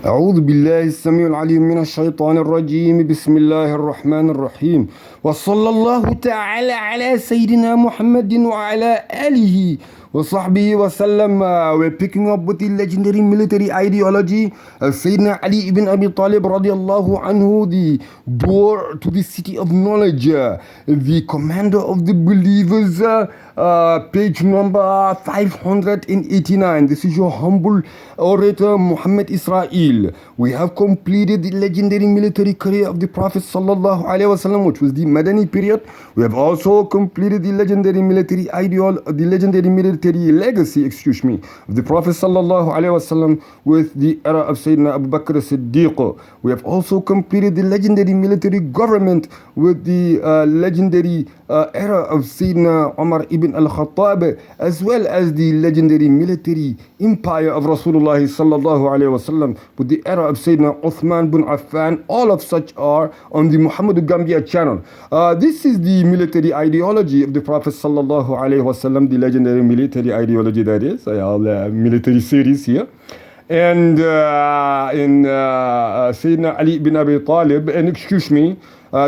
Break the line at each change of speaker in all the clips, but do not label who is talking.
أعوذ بالله السميع العليم من الشيطان الرجيم بسم الله الرحمن الرحيم وصلى الله تعالى على سيدنا محمد وعلى آله وصحبه وسلم. We're picking up with the legendary military ideology of Sayyidina Ali ibn Abi Talib radiallahu anhu, the door to the city of knowledge, the commander of the believers, page number 589. This is your humble orator Muhammad Israel. We have completed the legendary military career of the Prophet sallallahu alaihi wasallam, which was the Madani period. We have also completed the legendary military legacy, of the Prophet sallallahu alaihi wasallam with the era of Sayyidina Abu Bakr as-Siddiq. We have also completed the legendary military government with the legendary era of Sayyidina Umar ibn al-Khattab, as well as the legendary military empire of Rasulullah sallallahu alaihi wasallam with the era of Sayyidina Uthman bin Affan. All of such are on the Muhammad Gambia channel. This is the military ideology of the Prophet sallallahu alaihi wasallam, the legendary military ideology, that is, military series here. And in Sayyidina Ali ibn Abi Talib, and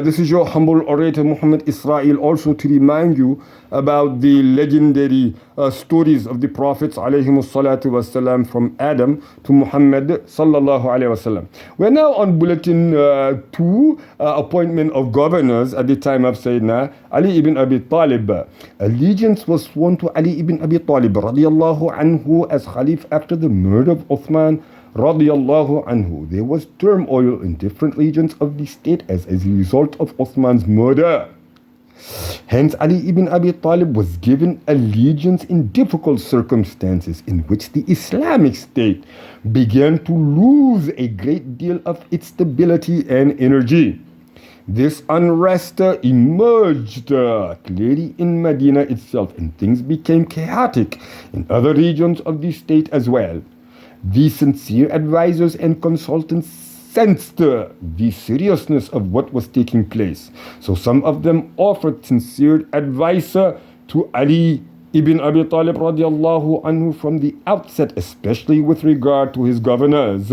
this is your humble orator Muhammad Israel, also to remind you about the legendary stories of the Prophets Alayhi'Ssalam, from Adam to Muhammad sallallahu alayhi wasallam. We're now on bulletin 2, appointment of governors at the time of Sayyidina Ali ibn Abi Talib. Allegiance was sworn to Ali ibn Abi Talib radiallahu anhu as Khalif after the murder of Uthman radiallahu anhu. There was turmoil in different regions of the state as a result of Uthman's murder. Hence, Ali ibn Abi Talib was given allegiance in difficult circumstances in which the Islamic State began to lose a great deal of its stability and energy. This unrest emerged clearly in Medina itself, and things became chaotic in other regions of the state as well. The sincere advisors and consultants sensed the seriousness of what was taking place. So some of them offered sincere advice to Ali ibn Abi Talib radiallahu anhu from the outset, especially with regard to his governors.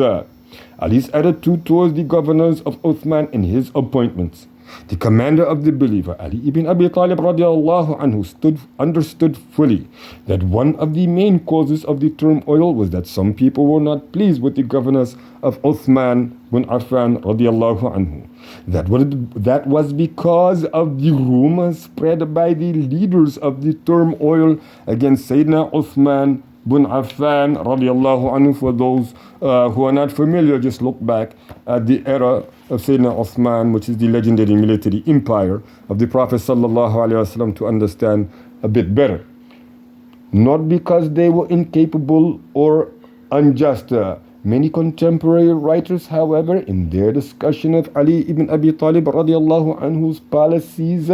Ali's attitude towards the governors of Uthman and his appointments. The commander of the believer, Ali ibn Abi Talib radiallahu anhu, understood fully that one of the main causes of the turmoil was that some people were not pleased with the governors of Uthman bin Affan radiallahu anhu. That was because of the rumors spread by the leaders of the turmoil against Sayyidina Uthman bin Affan radiallahu anhu. For those who are not familiar, just look back at the era of Sayyidina Uthman, which is the legendary military empire of the Prophet sallallahu alaihi wasallam, to understand a bit better. Not because they were incapable or unjust. Many contemporary writers, however, in their discussion of Ali ibn Abi Talib radiallahu anhu's policies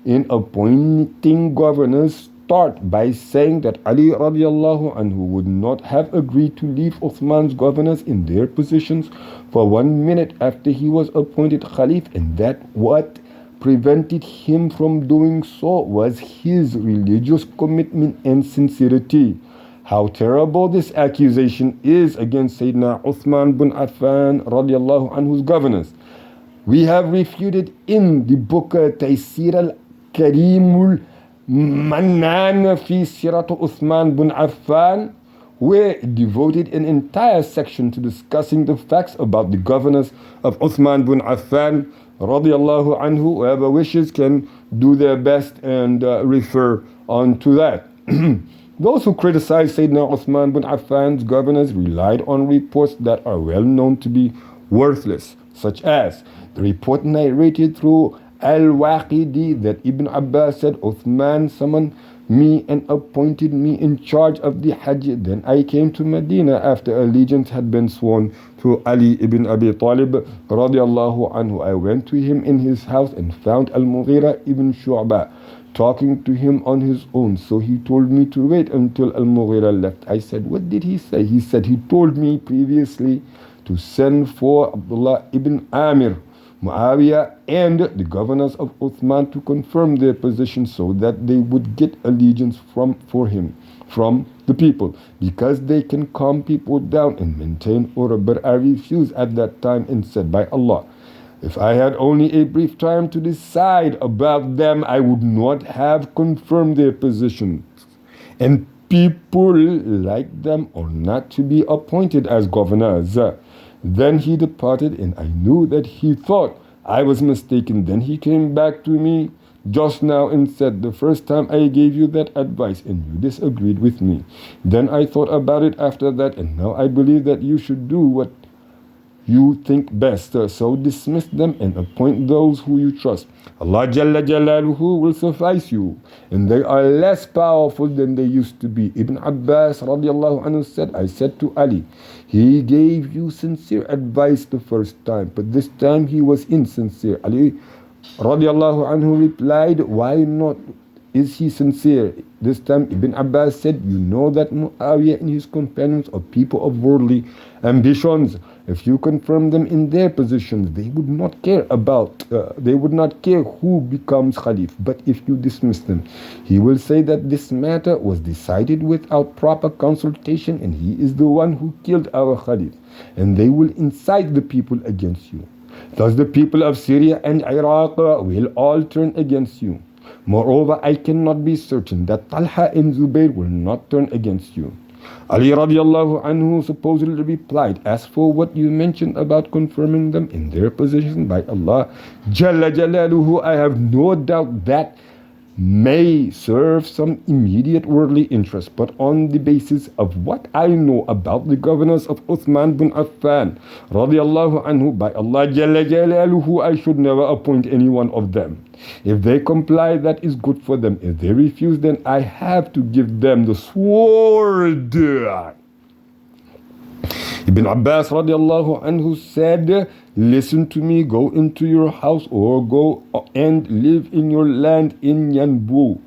in appointing governors, start by saying that Ali radiallahu anhu would not have agreed to leave Uthman's governors in their positions for 1 minute after he was appointed Khalif, and that what prevented him from doing so was his religious commitment and sincerity. How terrible this accusation is against Sayyidina Uthman bin Affan radiallahu anhu's governors. We have refuted in the book Taysir al-Karimul Mannan fi Sirat Uthman bin Affan, where devoted an entire section to discussing the facts about the governors of Uthman bin Affan radiallahu anhu. Whoever wishes can do their best and refer on to that. Those who criticize Sayyidina Uthman bin Affan's governors relied on reports that are well known to be worthless, such as the report narrated through Al-Waqidi that Ibn Abbas said, Uthman summoned me and appointed me in charge of the Hajj. Then I came to Medina after allegiance had been sworn to Ali ibn Abi Talib radiallahu anhu. I went to him in his house and found Al-Mughira ibn Shu'bah talking to him on his own. So he told me to wait until Al-Mughira left. I said, what did he say? He said, he told me previously to send for Abdullah ibn Amir, Muawiyah and the governors of Uthman to confirm their position so that they would get allegiance from the people, because they can calm people down and maintain order. But I refused at that time and said, by Allah, if I had only a brief time to decide about them, I would not have confirmed their position. And people like them are not to be appointed as governors. Then he departed, and I knew that he thought I was mistaken. Then he came back to me just now and said, the first time I gave you that advice and you disagreed with me. Then I thought about it after that, and now I believe that you should do what you think best. So dismiss them and appoint those who you trust. Allah Jalla Jalaluhu will suffice you, and they are less powerful than they used to be. Ibn Abbas radiallahu anhu said, I said to Ali, he gave you sincere advice the first time, but this time he was insincere. Ali radiallahu anhu replied, why not is he sincere? This time Ibn Abbas said, you know that Muawiyah and his companions are people of worldly ambitions. If you confirm them in their positions, they would not care who becomes Khalif. But if you dismiss them, he will say that this matter was decided without proper consultation, and he is the one who killed our Khalif, and they will incite the people against you. Thus the people of Syria and Iraq will all turn against you. Moreover, I cannot be certain that Talha and Zubayr will not turn against you. Ali radiallahu anhu supposedly replied, as for what you mentioned about confirming them in their position, by Allah Jalla Jalaluhu, I have no doubt that may serve some immediate worldly interest, but on the basis of what I know about the governors of Uthman bin Affan radiallahu anhu, by Allah Jalla Jalaluhu, I should never appoint any one of them. If they comply, that is good for them. If they refuse, then I have to give them the sword. Ibn Abbas radiallahu anhu said, listen to me, go into your house or go and live in your land in Yanbu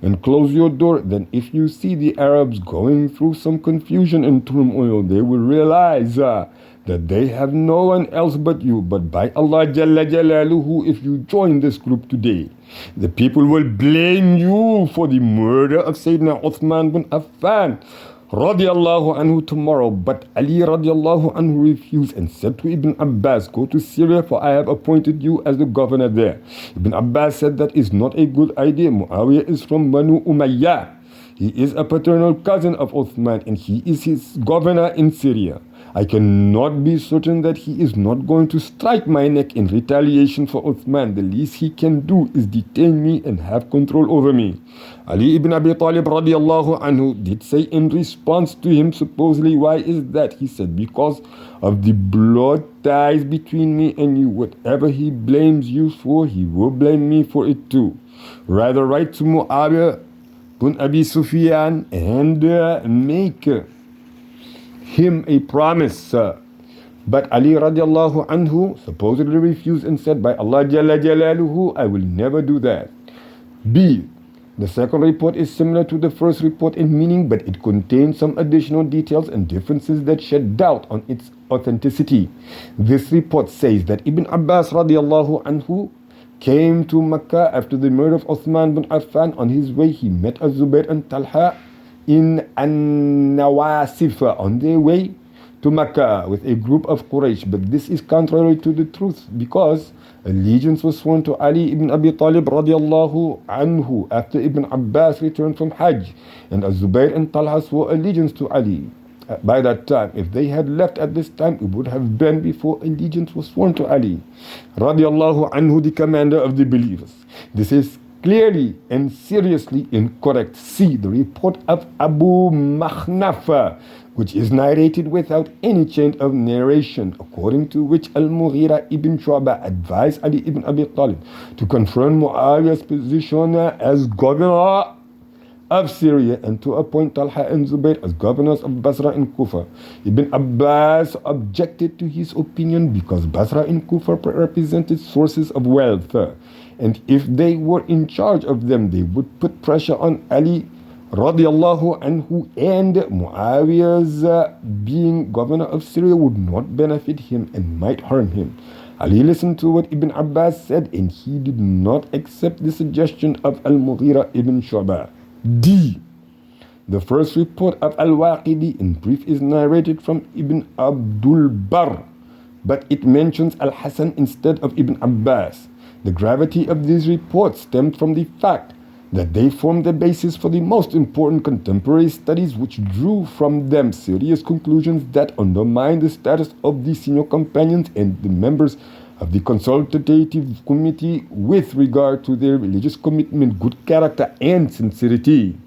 and close your door. Then if you see the Arabs going through some confusion and turmoil, they will realize that they have no one else but you. But by Allah Jalla Jalaluhu, if you join this group today, the people will blame you for the murder of Sayyidina Uthman bin Affan radiallahu anhu tomorrow. But Ali radiallahu anhu refused and said to Ibn Abbas, go to Syria, for I have appointed you as the governor there. Ibn Abbas said, that is not a good idea. Muawiyah is from Banu Umayyah. He is a paternal cousin of Uthman, and he is his governor in Syria. I cannot be certain that he is not going to strike my neck in retaliation for Uthman. The least he can do is detain me and have control over me. Ali ibn Abi Talib radiallahu anhu did say in response to him, supposedly, why is that? He said, because of the blood ties between me and you. Whatever he blames you for, he will blame me for it too. Rather write to Muawiyah bin Abi Sufyan and make him a promise. But Ali radiallahu anhu supposedly refused and said, by Allah Jalla Jalaluhu, I will never do that. B. The second report is similar to the first report in meaning, but it contains some additional details and differences that shed doubt on its authenticity. This report says that Ibn Abbas radiallahu anhu came to Mecca after the murder of Uthman bin Affan. On his way, he met Az-Zubayr and Talha in An-Nawasif on their way to Mecca with a group of Quraysh. But this is contrary to the truth, because allegiance was sworn to Ali ibn Abi Talib radiallahu anhu after Ibn Abbas returned from Hajj, and Az-Zubayr and Talha swore allegiance to Ali by that time. If they had left at this time, it would have been before allegiance was sworn to Ali radiallahu anhu, the commander of the believers. This is clearly and seriously incorrect. See the report of Abu Makhnaf, which is narrated without any chain of narration, according to which Al-Mughira ibn Shu'bah advised Ali ibn Abi Talib to confirm Muawiyah's position as governor of Syria and to appoint Talha and Zubayr as governors of Basra and Kufa. Ibn Abbas objected to his opinion because Basra and Kufa represented sources of wealth, and if they were in charge of them, they would put pressure on Ali radiallahu anhu, and Muawiyah's being governor of Syria would not benefit him and might harm him. Ali listened to what Ibn Abbas said and he did not accept the suggestion of Al-Mughira ibn Shu'bah. D. The first report of Al-Waqidi in brief is narrated from Ibn Abdul Barr, but it mentions Al-Hasan instead of Ibn Abbas. The gravity of these reports stemmed from the fact that they formed the basis for the most important contemporary studies which drew from them serious conclusions that undermine the status of the senior companions and the members of the consultative committee with regard to their religious commitment, good character, and sincerity.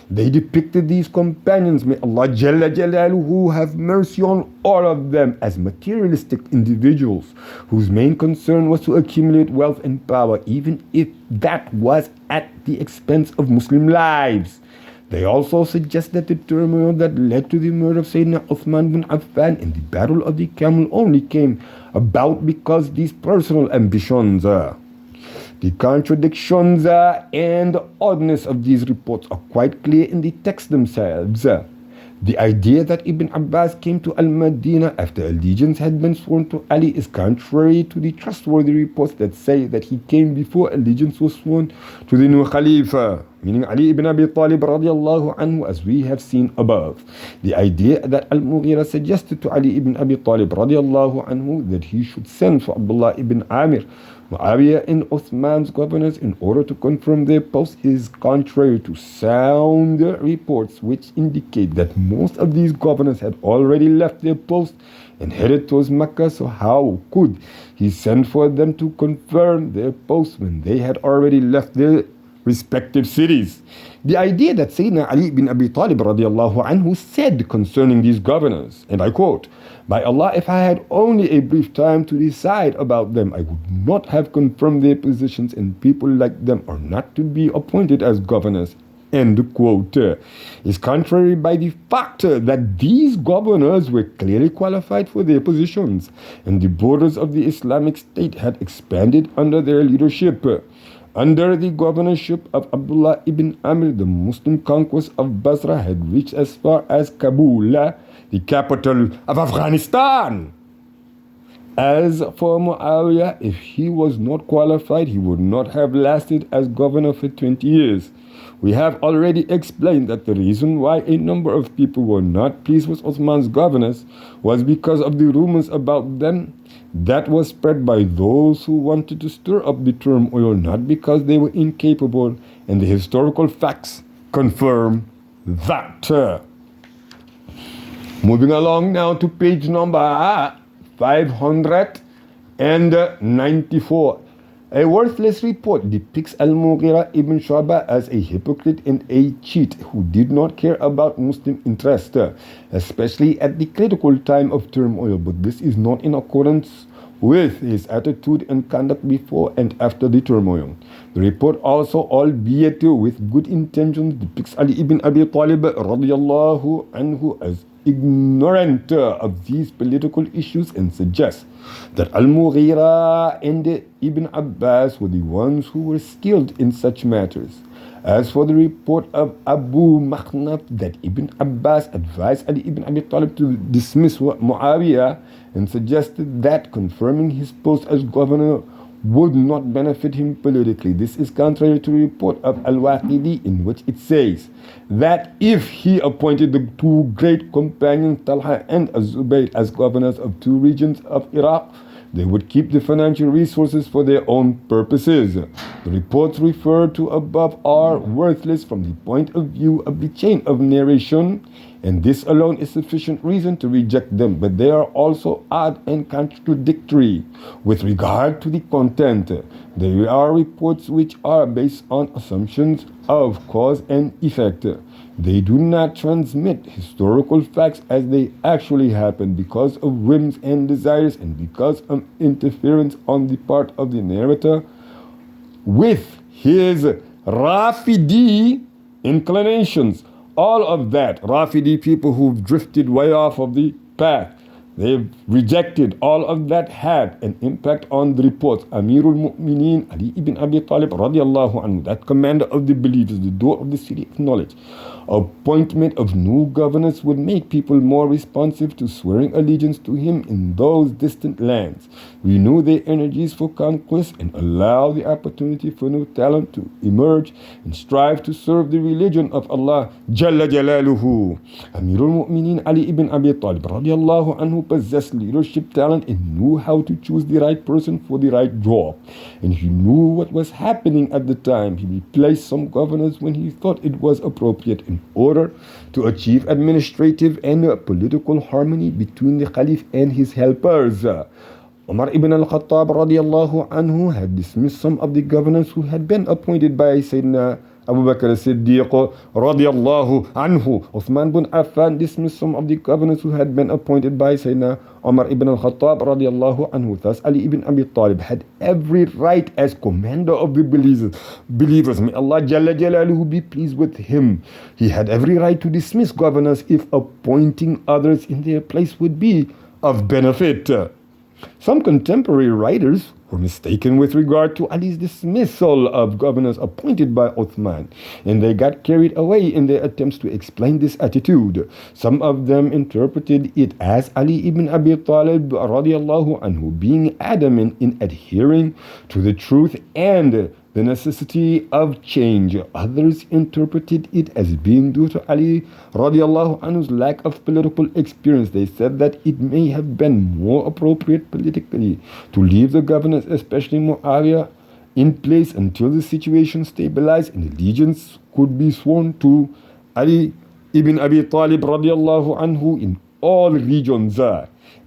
They depicted these companions, may Allah Jalla Jalaluhu have mercy on all of them, as materialistic individuals whose main concern was to accumulate wealth and power, even if that was at the expense of Muslim lives. They also suggest that the turmoil that led to the murder of Sayyidina Uthman bin Affan in the Battle of the Camel only came about because these personal ambitions. The contradictions and oddness of these reports are quite clear in the text themselves. The idea that Ibn Abbas came to Al-Madinah after allegiance had been sworn to Ali is contrary to the trustworthy reports that say that he came before allegiance was sworn to the new Khalifa, meaning Ali ibn Abi Talib radiallahu anhu, as we have seen above. The idea that Al-Mughira suggested to Ali ibn Abi Talib radiallahu anhu that he should send for Abdullah ibn Amir, Mu'awiya and Uthman's governors in order to confirm their posts is contrary to sound reports which indicate that most of these governors had already left their posts and headed towards Mecca, so how could he send for them to confirm their posts when they had already left their respective cities? The idea that Sayyidina Ali bin Abi Talib radiallahu anhu said concerning these governors, and I quote, "By Allah, if I had only a brief time to decide about them, I would not have confirmed their positions, and people like them are not to be appointed as governors," end quote, is contrary by the fact that these governors were clearly qualified for their positions, and the borders of the Islamic State had expanded under their leadership. Under the governorship of Abdullah ibn Amr, the Muslim conquest of Basra had reached as far as Kabul, the capital of Afghanistan. As for Mu'awiya, if he was not qualified, he would not have lasted as governor for 20 years. We have already explained that the reason why a number of people were not pleased with Uthman's governors was because of the rumors about them that was spread by those who wanted to stir up the turmoil, not because they were incapable, and the historical facts confirm that. Moving along now to page number 594. A worthless report depicts Al-Mughira ibn Shu'bah as a hypocrite and a cheat who did not care about Muslim interest, especially at the critical time of turmoil, but this is not in accordance with his attitude and conduct before and after the turmoil. The report also, albeit with good intentions, depicts Ali ibn Abi Talib radiallahu anhu as ignorant of these political issues and suggests that Al-Mughira and Ibn Abbas were the ones who were skilled in such matters. As for the report of Abu Makhnaf that Ibn Abbas advised Ali ibn Abi Talib to dismiss Mu'awiya and suggested that confirming his post as governor would not benefit him politically, this is contrary to the report of Al-Waqidi, in which it says that if he appointed the two great companions Talha and Az-Zubayr as governors of two regions of Iraq, they would keep the financial resources for their own purposes. The reports referred to above are worthless from the point of view of the chain of narration, and this alone is sufficient reason to reject them, but they are also odd and contradictory with regard to the content. There are reports which are based on assumptions of cause and effect. They do not transmit historical facts as they actually happen because of whims and desires and because of interference on the part of the narrator with his Rafidi inclinations. All of that, Rafidi people who've drifted way off of the path, They've rejected. All of that had an impact on the reports. Amirul Mu'mineen Ali ibn Abi Talib radiallahu anhu, that commander of the believers, the door of the city of knowledge. Appointment of new governors would make people more responsive to swearing allegiance to him in those distant lands, renew their energies for conquest, and allow the opportunity for new talent to emerge and strive to serve the religion of Allah Jalla Jalaluhu. Amirul Mu'mineen Ali ibn Abi Talib radiallahu anhu possessed leadership talent and knew how to choose the right person for the right job. And he knew what was happening at the time. He replaced some governors when he thought it was appropriate in order to achieve administrative and political harmony between the Caliph and his helpers. Umar ibn al-Khattab radiallahu anhu had dismissed some of the governors who had been appointed by Sayyidina Abu Bakr as-Siddiq radiallahu anhu. Uthman bin Affan dismissed some of the governors who had been appointed by Sayyidina Umar ibn al-Khattab radiallahu anhu. Thus, Ali ibn Abi Talib had every right as commander of the believers. May Allah Jalla Jalaluhu be pleased with him. He had every right to dismiss governors if appointing others in their place would be of benefit. Some contemporary writers were mistaken with regard to Ali's dismissal of governors appointed by Uthman, and they got carried away in their attempts to explain this attitude. Some of them interpreted it as Ali ibn Abi Talib radiallahu anhu being adamant in adhering to the truth and the necessity of change. Others interpreted it as being due to Ali radiallahu anhu's lack of political experience. They said that it may have been more appropriate politically to leave the governors, especially Mu'awiya, in place until the situation stabilized and allegiance could be sworn to Ali ibn Abi Talib radiallahu anhu in all regions.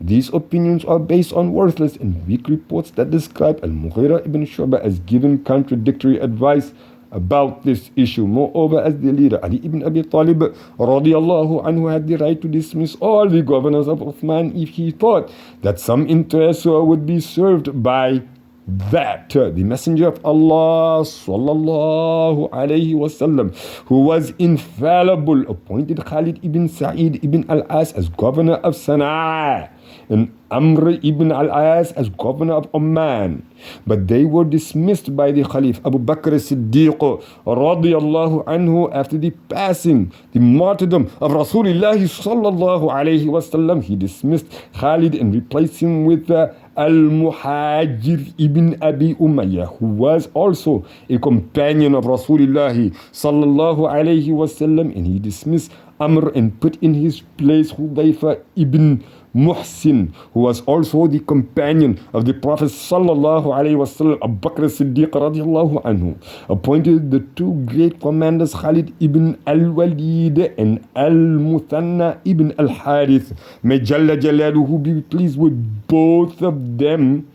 These opinions are based on worthless and weak reports that describe Al-Mughira ibn Shu'bah as giving contradictory advice about this issue. Moreover, as the leader, Ali ibn Abi Talib radiallahu anhu had the right to dismiss all the governors of Uthman if he thought that some interest would be served by that. The Messenger of Allah sallallahu alayhi wasallam, who was infallible, appointed Khalid ibn Sa'id ibn al-As as governor of Sana'a and Amr ibn al-As as governor of Oman. But they were dismissed by the Caliph Abu Bakr as-Siddiq radiyallahu anhu after the passing, the martyrdom of Rasoolu'Allahi sallallahu alayhi wasallam. He dismissed Khalid and replaced him with Al-Muhajir ibn Abi Umayyah, who was also a companion of Rasoolu'Allahi sallallahu alayhi wasallam, and he dismissed Amr and put in his place Hudayfa ibn Muhsin, who was also the companion of the Prophet sallallahu alaihi wasallam. Abu Bakr as-Siddiq radiallahu anhu appointed the two great commanders Khalid ibn al-Walid and al-Muthanna ibn al-Harith. May Jalla Jalaluhu be pleased with both of them,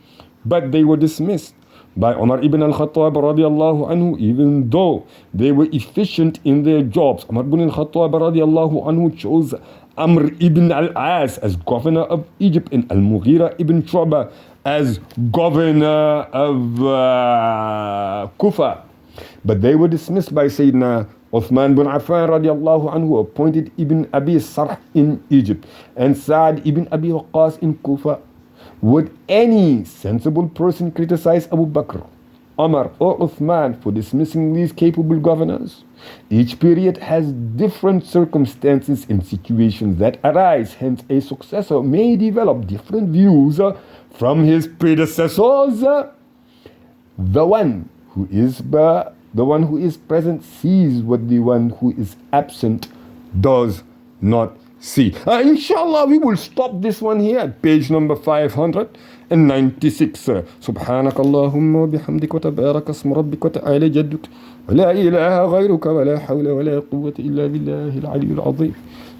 but they were dismissed by Umar ibn al-Khattab radiallahu anhu, even though they were efficient in their jobs. Umar ibn al-Khattab radiallahu anhu chose Amr ibn al-As as governor of Egypt and Al-Mughira ibn Shu'bah as governor of Kufa. But they were dismissed by Sayyidina Uthman bin Affan radiallahu anhu, who appointed Ibn Abi Sarh in Egypt and Sa'd ibn Abi Waqqas in Kufa. Would any sensible person criticize Abu Bakr, Umar or Uthman for dismissing these capable governors? Each period has different circumstances and situations that arise, hence a successor may develop different views from his predecessors. The one who is present sees what the one who is absent does not see. Inshallah, we will stop this one here at page number 596. سبحانك اللهم وبحمدك وتبارك اسم ربك وتعالى جدك ولا إله غيرك ولا حول ولا قوة إلا بالله العلي العظيم.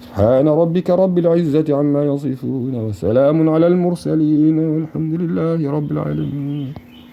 سبحان ربك رب العزة عما يصفون وسلام على المرسلين والحمد لله رب العالمين.